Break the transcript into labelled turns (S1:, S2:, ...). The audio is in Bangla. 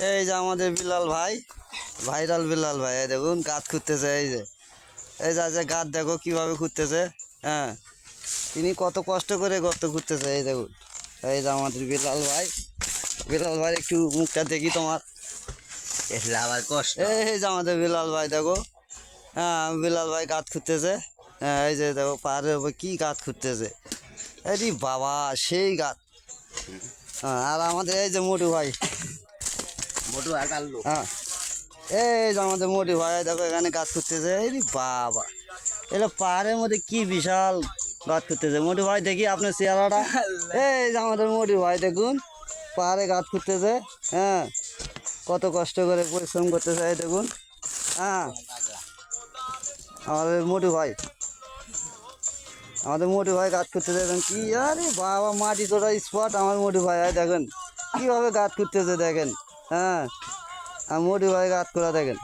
S1: এই যে আমাদের বিলাল ভাই, ভাইরাল বিলাল ভাই, এই দেখুন গাঁত খুঁড়তেছে। এই যে গাঁত দেখো কিভাবে খুঁড়তেছে। হ্যাঁ, তিনি কত কষ্ট করে গর্ত খুঁড়তেছে। এই দেখুন, এই যে আমাদের বিলাল ভাই। বিলাল ভাই একটু মুখটা দেখি তোমার।
S2: এটা আবার কষ্ট।
S1: এই যে আমাদের বিলাল ভাই দেখো। হ্যাঁ, বিলাল ভাই গাঁত খুঁড়তেছে। হ্যাঁ, এই যে দেখো পাহাড়ের উপর কি গাঁত খুঁড়তেছে। এই বাবা, সেই গাঁত। হ্যাঁ, আর আমাদের এই যে মোটু ভাই।
S2: মোটু আর কাল্লু।
S1: হ্যাঁ, এই যে আমাদের মোটু ভাই দেখো এখানে গাছ খুঁড়তেছে। এই বাবা, এটা পাহাড়ের মধ্যে কি বিশাল গাছ খুঁড়তেছে। মোটু ভাই দেখি আপনার চেহারাটা। এই যে আমাদের মোটু ভাই দেখুন, পাহাড়ে গাছ খুঁড়তেছে। হ্যাঁ, কত কষ্ট করে পরিশ্রম করতেছে। এই দেখুন। হ্যাঁ, আমাদের মোটু ভাই, আমাদের মোটু ভাই গাছ খুঁড়তেছে। দেখেন কি, আরে বাবা, মাটি তোলা স্পট আমার মোটু ভাই। দেখেন কিভাবে গাছ খুঁড়তেছে দেখেন। হ্যাঁ, আর মোটু ভাই গাছ খোলা দেখেন।